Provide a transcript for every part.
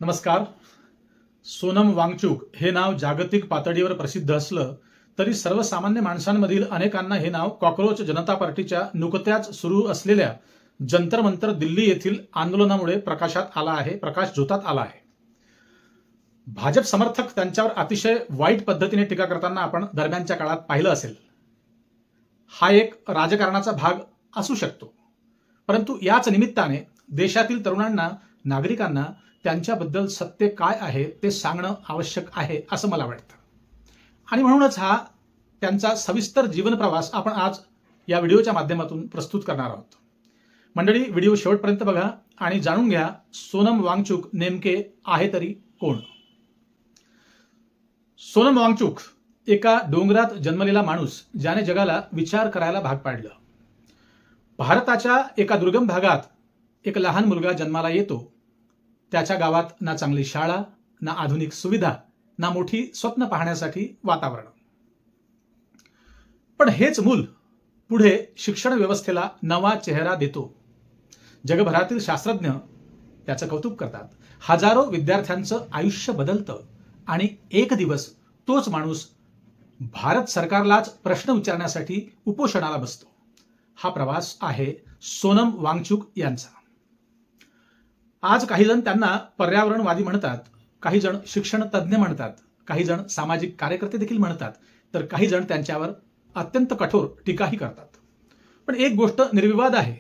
नमस्कार. सोनम वांगचुक हे नाव जागतिक पातळीवर प्रसिद्ध असलं तरी सर्वसामान्य माणसांमधील अनेकांना हे नाव कॉकरोच जनता पार्टीच्या नुकत्याच सुरू असलेल्या जंतर मंतर दिल्ली येथील आंदोलनामुळे प्रकाशझोतात आला आहे. भाजप समर्थक त्यांच्यावर अतिशय वाईट पद्धतीने टीका करताना आपण दरम्यानच्या काळात पाहिलं असेल. हा एक राजकारणाचा भाग असू शकतो, परंतु याच निमित्ताने देशातील तरुणांना, नागरिकांना त्यांच्याबद्दल सत्य काय आहे ते सांगणं आवश्यक आहे असं मला वाटतं. आणि म्हणूनच हा त्यांचा सविस्तर जीवन प्रवास आपण आज या व्हिडिओच्या माध्यमातून प्रस्तुत करणार आहोत. मंडळी, व्हिडिओ शेवटपर्यंत बघा आणि जाणून घ्या सोनम वांगचुक नेमके आहे तरी कोण. सोनम वांगचुक एका डोंगरात जन्मलेला माणूस, ज्याने जगाला विचार करायला भाग पाडलं. भारताच्या एका दुर्गम भागात एक लहान मुलगा जन्माला येतो. त्याच्या गावात ना चांगली शाळा, ना आधुनिक सुविधा, ना मोठी स्वप्न पाहण्यासाठी वातावरण. पण हेच मूल पुढे शिक्षण व्यवस्थेला नवा चेहरा देतो. जगभरातील शास्त्रज्ञ त्याचं कौतुक करतात. हजारो विद्यार्थ्यांचं आयुष्य बदलतं आणि एक दिवस तोच माणूस भारत सरकारलाच प्रश्न विचारण्यासाठी उपोषणाला बसतो. हा प्रवास आहे सोनम वांगचुक यांचा. आज काही जण त्यांना पर्यावरणवादी म्हणतात, काही जण शिक्षण तज्ज्ञ म्हणतात, काही जण सामाजिक कार्यकर्ते देखील म्हणतात, तर काही जण त्यांच्यावर अत्यंत कठोर टीकाही करतात. पण एक गोष्ट निर्विवाद आहे,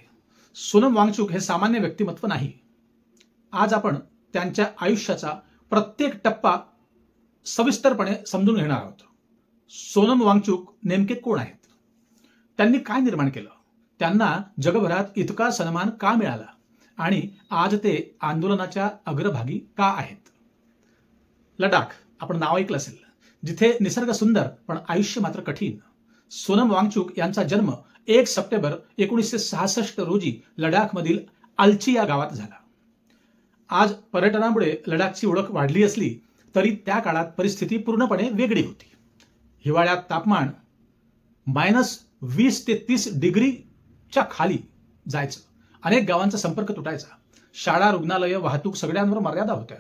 सोनम वांगचुक हे सामान्य व्यक्तिमत्व नाही. आज आपण त्यांच्या आयुष्याचा प्रत्येक टप्पा सविस्तरपणे समजून घेणार आहोत. सोनम वांगचुक नेमके कोण आहेत? त्यांनी काय निर्माण केलं? त्यांना जगभरात इतका सन्मान का मिळाला? आणि आज ते आंदोलनाच्या अग्रभागी का आहेत? लडाख, आपण नाव ऐकलं असेल, जिथे निसर्ग सुंदर पण आयुष्य मात्र कठीण. सोनम वांगचुक यांचा जन्म 1 सप्टेंबर 1966 रोजी लडाखमधील आल्ची या गावात झाला. आज पर्यटनामुळे लडाखची ओळख वाढली असली तरी त्या काळात परिस्थिती पूर्णपणे वेगळी होती. हिवाळ्यात तापमान -20 ते 30 डिग्रीच्या खाली जायचं. अनेक गावांचा संपर्क तुटायचा. शाळा, रुग्णालय, वाहतूक सगळ्यांवर मर्यादा होत्या.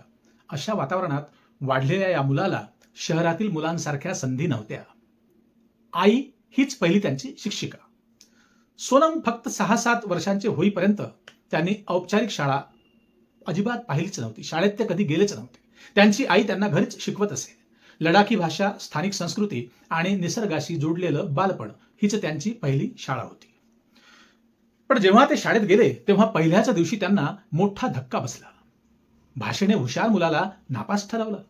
अशा वातावरणात वाढलेल्या या मुलाला शहरातील मुलांसारख्या संधी नव्हत्या. आई हीच पहिली त्यांची शिक्षिका. सोनम फक्त 6-7 वर्षांचे होईपर्यंत त्यांनी औपचारिक शाळा अजिबात पाहिलीच नव्हती. शाळेत ते कधी गेलेच नव्हते. त्यांची आई त्यांना घरीच शिकवत असे. लडाखी भाषा, स्थानिक संस्कृती आणि निसर्गाशी जोडलेलं बालपण हीच त्यांची पहिली शाळा होती. पण जेव्हा ते शाळेत गेले तेव्हा पहिल्याच दिवशी त्यांना मोठा धक्का बसला. भाषेने हुशार मुलाला नापास ठरवलं.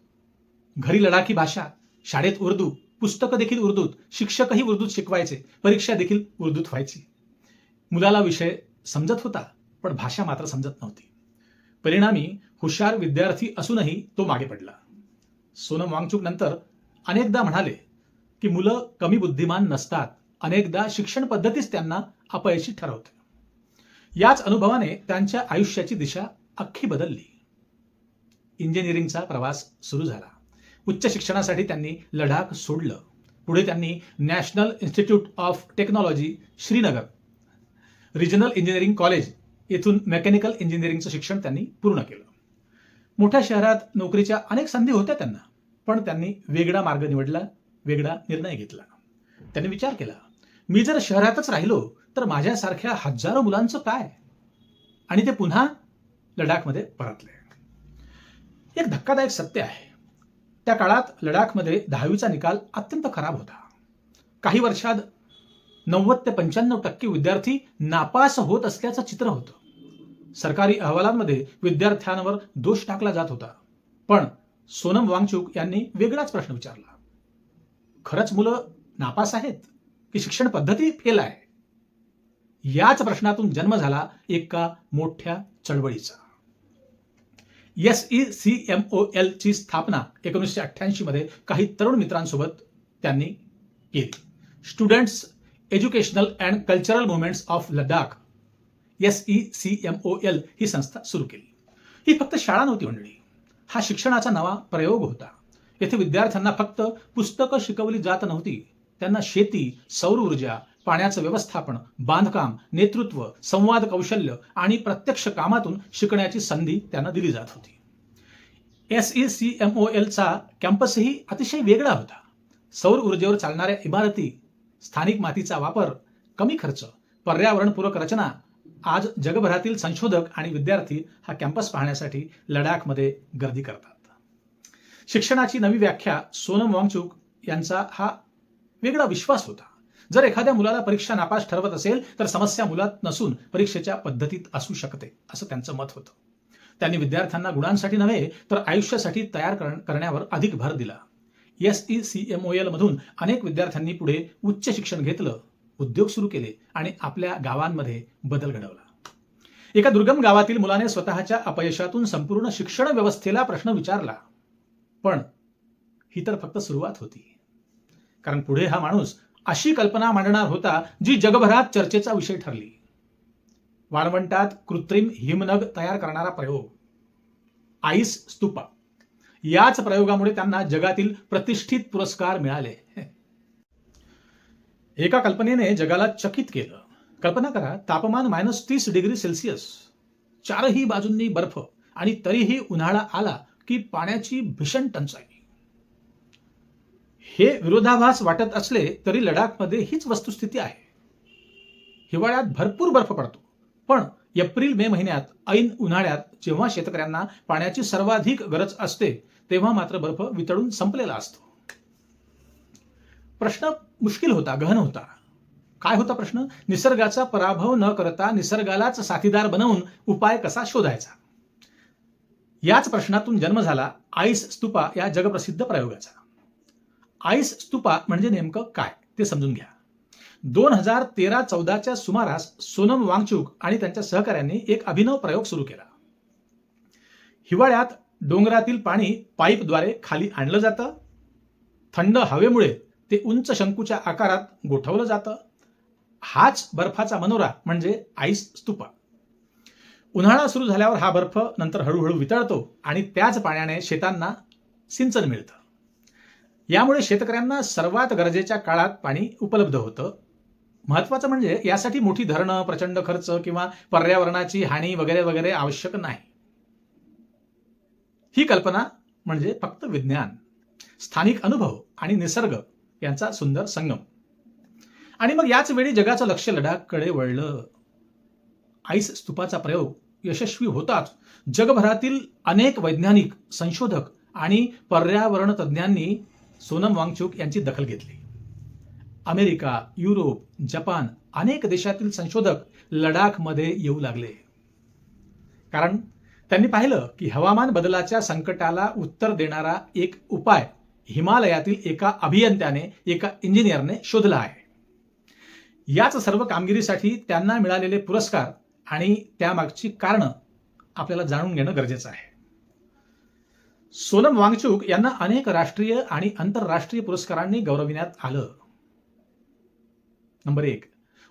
घरी लडाखी भाषा, शाळेत उर्दू, पुस्तकं देखील उर्दूत, शिक्षकही उर्दूत शिकवायचे, परीक्षा देखील उर्दूत व्हायची. मुलाला विषय समजत होता पण भाषा मात्र समजत नव्हती. परिणामी हुशार विद्यार्थी असूनही तो मागे पडला. सोनम वांगचुक नंतर अनेकदा म्हणाले की मुलं कमी बुद्धिमान नसतात, अनेकदा शिक्षण पद्धतीच त्यांना अपयशी ठरवते. याच अनुभवाने त्यांच्या आयुष्याची दिशा अख्खी बदलली. इंजिनिअरिंगचा प्रवास सुरू झाला. उच्च शिक्षणासाठी त्यांनी लडाख सोडलं. पुढे त्यांनी national institute of technology Srinagar, regional engineering college येथून मेकॅनिकल इंजिनिअरिंगचं शिक्षण त्यांनी पूर्ण केलं. मोठ्या शहरात नोकरीच्या अनेक संधी होत्या त्यांना, पण त्यांनी वेगळा मार्ग निवडला, वेगळा निर्णय घेतला. त्यांनी विचार केला, मी जर शहरातच राहिलो तर माझ्यासारख्या हजारो मुलांचं काय? आणि ते पुन्हा लडाखमध्ये परतले. एक धक्कादायक सत्य आहे, त्या काळात लडाखमध्ये 10वीचा निकाल अत्यंत खराब होता. काही वर्षात 90 ते 95% विद्यार्थी नापास होत असल्याचं चित्र होतं. सरकारी अहवालांमध्ये विद्यार्थ्यांवर दोष टाकला जात होता. पण सोनम वांगचुक यांनी वेगळाच प्रश्न विचारला, खरंच मुलं नापास आहेत की शिक्षण पद्धती फेल आहे? याच प्रश्नातून जन्म झाला एका मोठ्या चळवळीचा. SECMOL ची स्थापना 1988 मध्ये काही तरुण मित्रांसोबत त्यांनी केली. Students educational and cultural movements of Ladakh, SECMOL ही संस्था सुरू केली. ही फक्त शाळा नव्हती मंडळी, हा शिक्षणाचा नवा प्रयोग होता. येथे विद्यार्थ्यांना फक्त पुस्तकं शिकवली जात नव्हती, त्यांना शेती, सौर ऊर्जा, पाण्याचं व्यवस्थापन, बांधकाम, नेतृत्व, संवाद कौशल्य आणि प्रत्यक्ष कामातून शिकण्याची संधी त्यांना दिली जात होती. SECMOLचा कॅम्पसही अतिशय वेगळा होता. सौर ऊर्जेवर चालणाऱ्या इमारती, स्थानिक मातीचा वापर, कमी खर्च, पर्यावरणपूरक रचना. आज जगभरातील संशोधक आणि विद्यार्थी हा कॅम्पस पाहण्यासाठी लडाखमध्ये गर्दी करतात. शिक्षणाची नवी व्याख्या सोनम वांगचुक यांचा हा वेगळा विश्वास होता. जर एखाद्या मुलाला परीक्षा नापास ठरवत असेल तर समस्या मुलात नसून परीक्षेच्या पद्धतीत असू शकते, असं त्यांचं मत होतं. त्यांनी विद्यार्थ्यांना गुणांसाठी नव्हे तर आयुष्यासाठी तयार करण्यावर अधिक भर दिला. SECMOL मधून अनेक विद्यार्थ्यांनी पुढे उच्च शिक्षण घेतलं, उद्योग सुरू केले आणि आपल्या गावांमध्ये बदल घडवला. एका दुर्गम गावातील मुलाने स्वतःच्या अपयशातून संपूर्ण शिक्षण व्यवस्थेला प्रश्न विचारला. पण ही तर फक्त सुरुवात होती, कारण पुढे हा माणूस अशी कल्पना मांडणार होता जी जगभरात चर्चेचा विषय ठरली. वाळवंटात कृत्रिम हिमनग तयार करणारा प्रयोग, आईस स्तूपा. याच प्रयोगामुळे त्यांना जगातील प्रतिष्ठित पुरस्कार मिळाले. एका कल्पनेने जगाला चकित केलं. कल्पना करा, तापमान -30°C, चारही बाजूंनी बर्फ आणि तरीही उन्हाळा आला की पाण्याची भीषण टंचाई. हे विरोधाभास वाटत असले तरी लडाखमध्ये हीच वस्तुस्थिती आहे. हिवाळ्यात भरपूर बर्फ पडतो, पण एप्रिल-मे महिन्यात ऐन उन्हाळ्यात जेव्हा शेतकऱ्यांना पाण्याची सर्वाधिक गरज असते तेव्हा मात्र बर्फ वितळून संपलेला असतो. प्रश्न मुश्किल होता, गहन होता. काय होता प्रश्न? निसर्गाचा पराभव न करता निसर्गालाच साथीदार बनवून उपाय कसा शोधायचा? याच प्रश्नातून जन्म झाला आईस स्तूपा या जगप्रसिद्ध प्रयोगाचा. आईस स्तूपा म्हणजे नेमकं काय ते समजून घ्या. 2013-14च्या सुमारास सोनम वांगचुक आणि त्यांच्या सहकाऱ्यांनी एक अभिनव प्रयोग सुरू केला. हिवाळ्यात डोंगरातील पाणी पाईपद्वारे खाली आणलं जातं. थंड हवेमुळे ते उंच शंकूच्या आकारात गोठवलं जातं. हाच बर्फाचा मनोरा म्हणजे आईस स्तूपा. उन्हाळा सुरू झाल्यावर हा बर्फ नंतर हळूहळू वितळतो आणि त्याच पाण्याने शेतांना सिंचन मिळतं. यामुळे शेतकऱ्यांना सर्वात गरजेच्या काळात पाणी उपलब्ध होतं. महत्वाचं म्हणजे यासाठी मोठी धरणं, प्रचंड खर्च किंवा पर्यावरणाची हानी वगैरे वगैरे आवश्यक नाही. ही कल्पना म्हणजे फक्त विज्ञान, स्थानिक अनुभव आणि निसर्ग यांचा सुंदर संगम. आणि मग याच वेळी जगाचं लक्ष लडाखकडे वळलं. आईस स्तूपाचा प्रयोग यशस्वी होताच जगभरातील अनेक वैज्ञानिक, संशोधक आणि पर्यावरण तज्ज्ञांनी सोनम वांगचुक यांची दखल घेतली. अमेरिका, युरोप, जपान अनेक देशातील संशोधक लडाखमध्ये येऊ लागले. कारण त्यांनी पाहिलं की हवामान बदलाच्या संकटाला उत्तर देणारा एक उपाय हिमालयातील एका अभियंत्याने, एका इंजिनियरने शोधला आहे. याच सर्व कामगिरीसाठी त्यांना मिळालेले पुरस्कार आणि त्यामागची कारणं आपल्याला जाणून घेणं गरजेचं आहे. सोनम वांगचुक यांना अनेक राष्ट्रीय आणि आंतरराष्ट्रीय पुरस्कारांनी गौरविण्यात आलं. Number 1,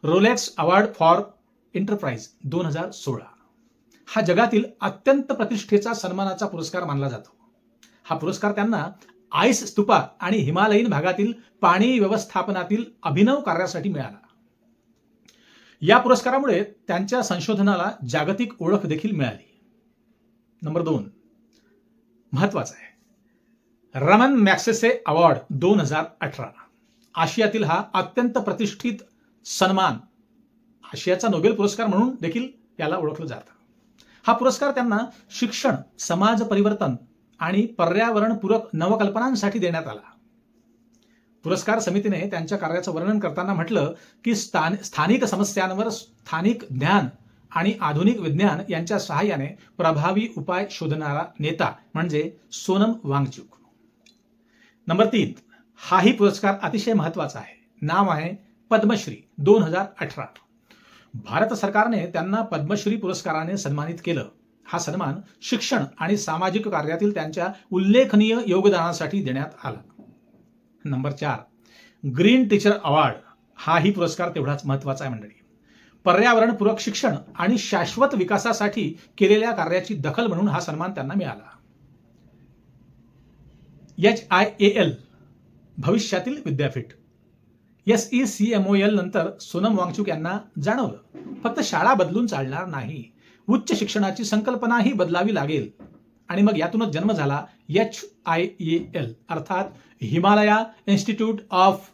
Rolex award for enterprise 2016. हा जगातील अत्यंत प्रतिष्ठेचा सन्मानाचा पुरस्कार मानला जातो. हा पुरस्कार त्यांना आईस स्तूपा आणि हिमालयीन भागातील पाणी व्यवस्थापनातील अभिनव कार्यासाठी मिळाला. या पुरस्कारामुळे त्यांच्या संशोधनाला जागतिक ओळख देखील मिळाली. नंबर 2, महत्वाचा आहे, रमन मॅग्सेसे अवॉर्ड 2018. आशियातील हा अत्यंत प्रतिष्ठित सन्मान, आशियाचा नोबेल पुरस्कार म्हणून देखील याला ओळखलं जातं. हा पुरस्कार त्यांना शिक्षण, समाज परिवर्तन आणि पर्यावरणपूरक नवकल्पनांसाठी देण्यात आला. पुरस्कार समितीने त्यांच्या कार्याचं वर्णन करताना म्हटलं की स्थानिक समस्यांवर स्थानिक ज्ञान आणि आधुनिक विज्ञान यांच्या सहाय्याने प्रभावी उपाय शोधणारा नेता म्हणजे सोनम वांगचुक. नंबर 3, हाही पुरस्कार अतिशय महत्वाचा आहे. नाव आहे पद्मश्री 2018. भारत सरकारने त्यांना पद्मश्री पुरस्काराने सन्मानित केलं. हा सन्मान शिक्षण आणि सामाजिक कार्यातील त्यांच्या उल्लेखनीय योगदानासाठी देण्यात आला. Number 4, green teacher award. हाही पुरस्कार तेवढाच महत्वाचा आहे मंडळी. पर्यावरणपूरक शिक्षण आणि शाश्वत विकासासाठी केलेल्या कार्याची दखल म्हणून हा सन्मान त्यांना मिळाला. HIAL भविष्यातील विद्यापीठ. SECMOL नंतर सोनम वांगचुक यांना जाणवलं फक्त शाळा बदलून चालणार नाही, उच्च शिक्षणाची संकल्पनाही बदलावी लागेल आणि मग यातूनच जन्म झाला HIAL अर्थात Himalaya institute of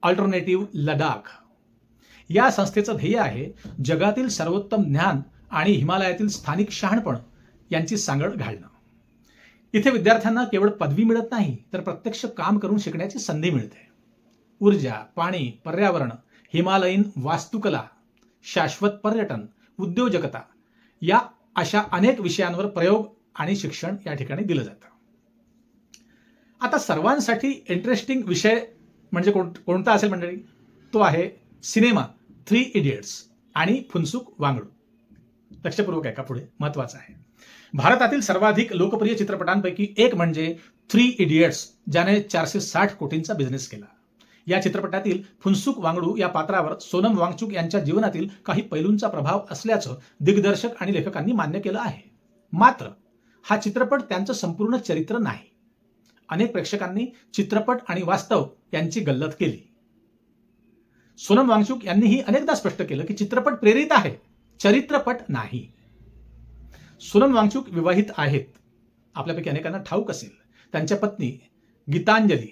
alternative Ladakh. या संस्थेचं ध्येय आहे जगातील सर्वोत्तम ज्ञान आणि हिमालयातील स्थानिक शहाणपण यांची सांगड घालणं. इथे विद्यार्थ्यांना केवळ पदवी मिळत नाही तर प्रत्यक्ष काम करून शिकण्याची संधी मिळते. ऊर्जा, पाणी, पर्यावरण, हिमालयीन वास्तुकला, शाश्वत पर्यटन, उद्योजकता या अशा अनेक विषयांवर प्रयोग आणि शिक्षण या ठिकाणी दिलं जातं. आता सर्वांसाठी इंटरेस्टिंग विषय म्हणजे कोणता असेल मंडळी? तो आहे सिनेमा 3 इडियट्स आणि फुनसुक वांगडू. लक्षपूर्वक आहे का? पुढे महत्वाचं आहे. भारतातील सर्वाधिक लोकप्रिय चित्रपटांपैकी एक म्हणजे 3 इडियट्स, ज्याने 460 कोटींचा बिझनेस केला. या चित्रपटातील फुनसुक वांगडू या पात्रावर सोनम वांगचुक यांच्या जीवनातील काही पैलूंचा प्रभाव असल्याचं दिग्दर्शक आणि लेखकांनी मान्य केलं आहे. मात्र हा चित्रपट त्यांचं संपूर्ण चरित्र नाही. अनेक प्रेक्षकांनी चित्रपट आणि वास्तव यांची गल्लत केली. सोनम वांगचुक यांनीही अनेकदा स्पष्ट केलं की चित्रपट प्रेरित आहे, चरित्रपट नाही. सोनम वांगचुक विवाहित आहेत. आपल्यापैकी अनेकांना ठाऊक असेल त्यांच्या पत्नी गीतांजली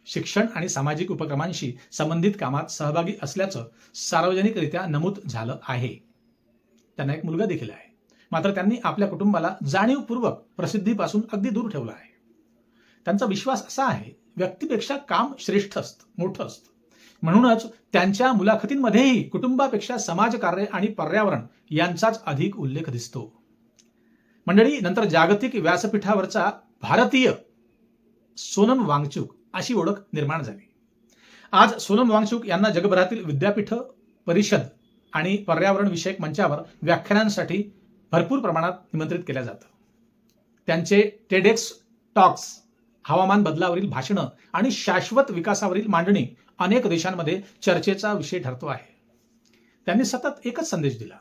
शिक्षण आणि सामाजिक उपक्रमांशी संबंधित कामात सहभागी असल्याचं सार्वजनिकरित्या नमूद झालं आहे. त्यांना एक मुलगा देखील आहे. मात्र त्यांनी आपल्या कुटुंबाला जाणीवपूर्वक प्रसिद्धीपासून अगदी दूर ठेवलं आहे. त्यांचा विश्वास असा आहे, व्यक्तीपेक्षा काम श्रेष्ठ असतं, मोठं असतं. म्हणूनच त्यांच्या मुलाखतींमध्येही कुटुंबापेक्षा समाजकार्य आणि पर्यावरण यांचाच अधिक उल्लेख दिसतो. मंडळी, नंतर जागतिक व्यासपीठावरचा भारतीय सोनम वांगचुक अशी ओळख निर्माण झाली. आज सोनम वांगचुक यांना जगभरातील विद्यापीठ, परिषद आणि पर्यावरण विषयक मंचावर व्याख्यानांसाठी भरपूर प्रमाणात निमंत्रित केलं जातं. त्यांचे टेडेक्स टॉक्स, हवामान बदलावरील भाषणं आणि शाश्वत विकासावरील मांडणी अनेक देशांमध्ये चर्चेचा विषय ठरतो आहे. त्यांनी सतत एकच संदेश दिला,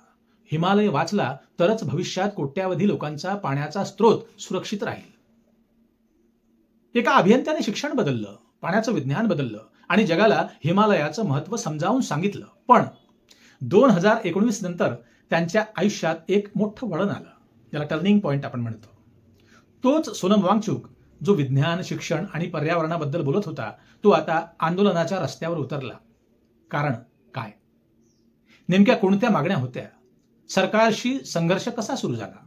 हिमालय वाचला तरच भविष्यात कोट्यावधी लोकांचा पाण्याचा स्रोत सुरक्षित राहील. एका अभियंत्याने शिक्षण बदललं, पाण्याचं विज्ञान बदललं आणि जगाला हिमालयाचं महत्त्व समजावून सांगितलं. पण 2019 नंतर त्यांच्या आयुष्यात एक मोठं वळण आलं, ज्याला टर्निंग पॉइंट आपण म्हणतो. तोच सोनम वांगचुक जो विज्ञान, शिक्षण आणि पर्यावरणाबद्दल बोलत होता, तो आता आंदोलनाच्या रस्त्यावर उतरला. कारण काय? नेमक्या कोणत्या मागण्या होत्या? सरकारशी संघर्ष कसा सुरू झाला?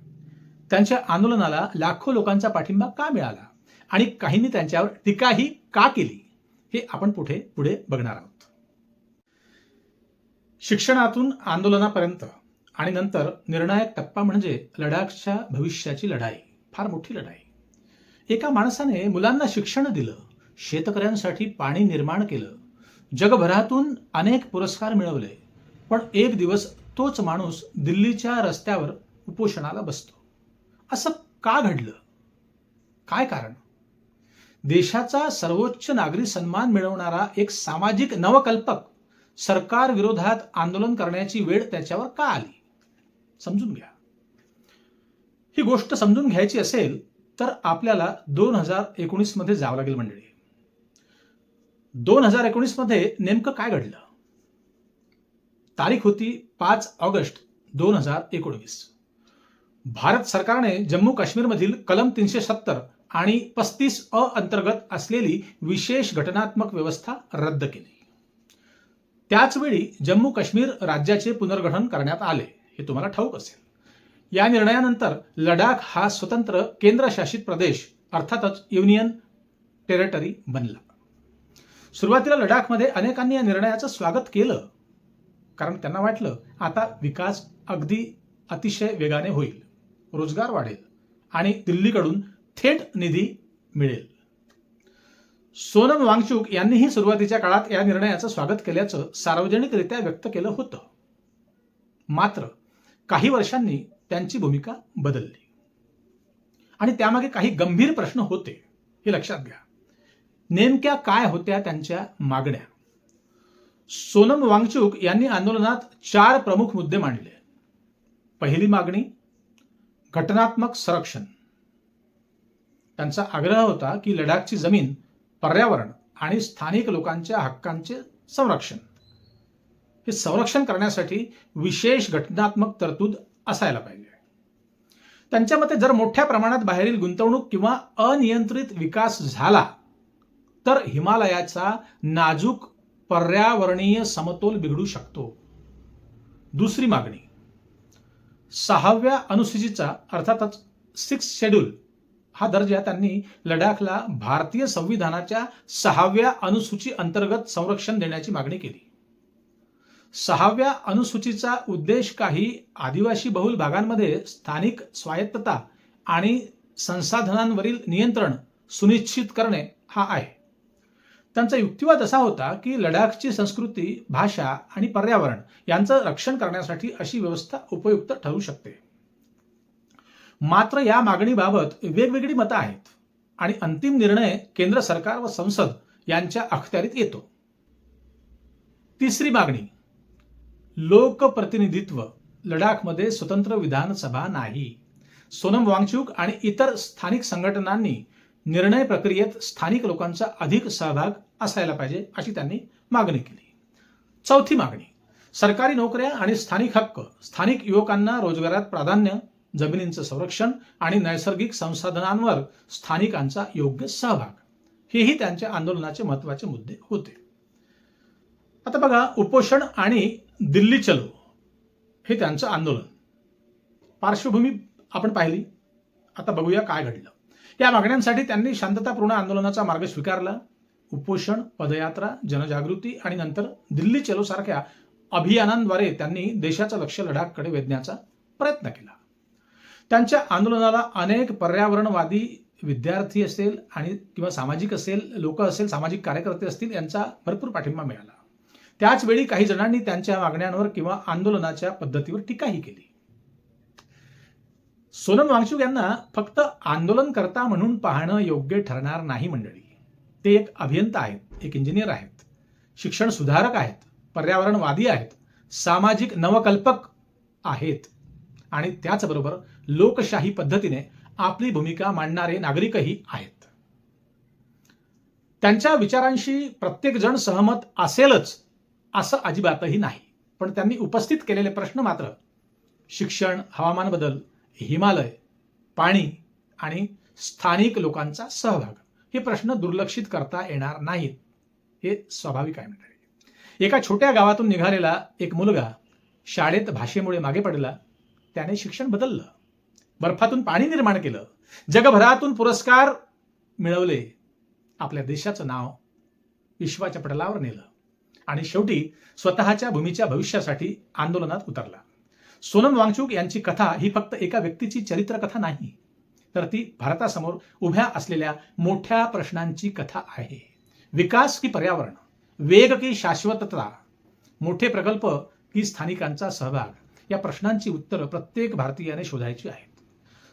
त्यांच्या आंदोलनाला लाखो लोकांचा पाठिंबा का मिळाला? आणि काहींनी त्यांच्यावर टीकाही का केली? हे आपण पुढे बघणार आहोत. शिक्षणातून आंदोलनापर्यंत आणि नंतर निर्णायक टप्पा म्हणजे लडाखच्या भविष्याची लढाई. फार मोठी लढाई. एका माणसाने मुलांना शिक्षण दिलं, शेतकऱ्यांसाठी पाणी निर्माण केलं, जगभरातून अनेक पुरस्कार मिळवले, पण एक दिवस तोच माणूस दिल्लीच्या रस्त्यावर उपोषणाला बसतो. असं का घडलं? काय कारण? देशाचा सर्वोच्च नागरी सन्मान मिळवणारा एक सामाजिक नवकल्पक सरकार विरोधात आंदोलन करण्याची वेळ त्याच्यावर का आली? समजून घ्या. ही गोष्ट समजून घ्यायची असेल तर आपल्याला 2019 मध्ये जावं लागेल मंडळी. 2019 मध्ये नेमकं काय घडलं? तारीख होती 5 ऑगस्ट 2019. भारत सरकारने जम्मू काश्मीरमधील कलम 370 आणि 35A अंतर्गत असलेली विशेष घटनात्मक व्यवस्था रद्द केली. त्याचवेळी जम्मू काश्मीर राज्याचे पुनर्गठन करण्यात आले, हे तुम्हाला ठाऊक असेल. या निर्णयानंतर लडाख हा स्वतंत्र केंद्रशासित प्रदेश अर्थातच युनियन टेरिटरी बनला. सुरुवातीला लडाखमध्ये अनेकांनी या निर्णयाचं स्वागत केलं, कारण त्यांना वाटलं आता विकास अगदी अतिशय वेगाने होईल, रोजगार वाढेल आणि दिल्लीकडून थेट निधी मिळेल. सोनम वांगचुक यांनीही सुरुवातीच्या काळात या निर्णयाचं स्वागत केल्याचं सार्वजनिकरित्या व्यक्त केलं होतं. मात्र काही वर्षांनी त्यांची भूमिका बदलली आणि त्यामागे काही गंभीर प्रश्न होते, हे लक्षात घ्या. नेमक्या काय होत्या त्यांच्या मागण्या? सोनम वांगचुक यांनी आंदोलनात 4 प्रमुख मुद्दे मांडले. पहिली मागणी घटनात्मक संरक्षण. त्यांचा आग्रह होता की लडाखची जमीन, पर्यावरण आणि स्थानिक लोकांच्या हक्कांचे संरक्षण, हे संरक्षण करण्यासाठी विशेष घटनात्मक तरतूद असायला पाहिजे. त्यांच्या मते जर मोठ्या प्रमाणात बाहेरील गुंतवणूक किंवा अनियंत्रित विकास झाला तर हिमालयाचा नाजूक पर्यावरणीय समतोल बिघडू शकतो. दुसरी मागणी, 6व्या अनुसूचीचा अर्थातच 6th शेड्यूल हा दर्जा त्यांनी लडाखला भारतीय संविधानाच्या 6व्या अनुसूची अंतर्गत संरक्षण देण्याची मागणी केली. 6व्या अनुसूचीचा उद्देश काही आदिवासी बहुल भागांमध्ये स्थानिक स्वायत्तता आणि संसाधनांवरील नियंत्रण सुनिश्चित करणे हा आहे. त्यांचा युक्तिवाद असा होता की लडाखची संस्कृती, भाषा आणि पर्यावरण यांचं रक्षण करण्यासाठी अशी व्यवस्था उपयुक्त ठरू शकते. मात्र या मागणीबाबत वेगवेगळी मतं आहेत आणि अंतिम निर्णय केंद्र सरकार व संसद यांच्या अखत्यारीत येतो. तिसरी मागणी, लोकप्रतिनिधित्व. लडाखमध्ये स्वतंत्र विधानसभा नाही. सोनम वांगचुक आणि इतर स्थानिक संघटनांनी निर्णय प्रक्रियेत स्थानिक लोकांचा अधिक सहभाग असायला पाहिजे अशी त्यांनी मागणी केली. चौथी मागणी, सरकारी नोकऱ्या आणि स्थानिक हक्क, स्थानिक युवकांना रोजगारात प्राधान्य, जमिनींचं संरक्षण आणि नैसर्गिक संसाधनांवर स्थानिकांचा योग्य सहभाग, हेही त्यांच्या आंदोलनाचे महत्त्वाचे मुद्दे होते. आता बघा, उपोषण आणि दिल्ली चलो हे त्यांचं आंदोलन. पार्श्वभूमी आपण पाहिली. आता बघूया काय घडलं. या मागण्यांसाठी त्यांनी शांततापूर्ण आंदोलनाचा मार्ग स्वीकारला. उपोषण, पदयात्रा, जनजागृती आणि नंतर दिल्ली चलो सारख्या अभियानांद्वारे त्यांनी देशाचं लक्ष लडाखकडे वेधण्याचा प्रयत्न केला. त्यांच्या आंदोलनाला अनेक पर्यावरणवादी, विद्यार्थी असेल आणि किंवा सामाजिक लोक असेल, सामाजिक कार्यकर्ते असतील, यांचा भरपूर पाठिंबा मिळाला. त्याच वेळी काही जणांनी त्यांच्या मागण्यांवर किंवा आंदोलनाच्या पद्धतीवर टीकाही केली. सोनम वांगचुक यांना फक्त आंदोलनकर्ता म्हणून पाहणं योग्य ठरणार नाही मंडळी. ते एक अभियंता आहेत, एक इंजिनियर आहेत, शिक्षण सुधारक आहेत, पर्यावरणवादी आहेत, सामाजिक नवकल्पक आहेत आणि त्याचबरोबर लोकशाही पद्धतीने आपली भूमिका मांडणारे नागरिकही आहेत. त्यांच्या विचारांशी प्रत्येक जण सहमत असेलच असं अजिबातही नाही. पण त्यांनी उपस्थित केलेले प्रश्न मात्र शिक्षण, हवामान बदल, हिमालय, पाणी आणि स्थानिक लोकांचा सहभाग हे प्रश्न दुर्लक्षित करता येणार नाहीत. हे स्वाभाविक आहे मंडळी. एका छोट्या गावातून निघालेला एक मुलगा शाळेत भाषेमुळे मागे पडला. त्याने शिक्षण बदललं, बर्फातून पाणी निर्माण केलं, जगभरातून पुरस्कार मिळवले, आपल्या देशाचं नाव विश्वाच्या पटलावर नेलं आणि शेवटी स्वतःच्या भूमीच्या भविष्यासाठी आंदोलनात उतरला. सोनम वांगचुक यांची कथा ही फक्त एका व्यक्तीची चरित्रकथा नाही, तर ती भारतासमोर उभ्या असलेल्या मोठ्या प्रश्नांची कथा आहे. विकास की पर्यावरण, वेग की शाश्वतता, मोठे प्रकल्प की स्थानिकांचा सहभाग, या प्रश्नांची उत्तरं प्रत्येक भारतीयाने शोधायची आहेत.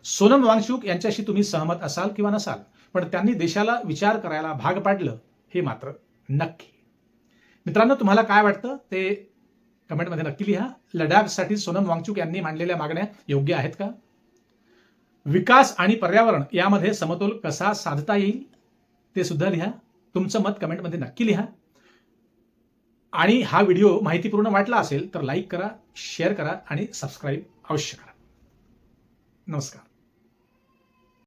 सोनम वांगचुक यांच्याशी तुम्ही सहमत असाल किंवा नसाल, पण त्यांनी देशाला विचार करायला भाग पाडलं हे मात्र नक्की. मित्रांनो, तुम्हाला काय वाटतं ते कमेंटमध्ये नक्की लिहा. लडाखसाठी सोनम वांगचुक यांनी मांडलेल्या मागण्या योग्य आहेत का? विकास आणि पर्यावरण यामध्ये समतोल कसा साधता येईल ते सुद्धा लिहा. तुमचं मत कमेंटमध्ये नक्की लिहा. आणि हा व्हिडिओ माहितीपूर्ण वाटला असेल तर लाईक करा, शेअर करा आणि सबस्क्राईब अवश्य करा. नमस्कार.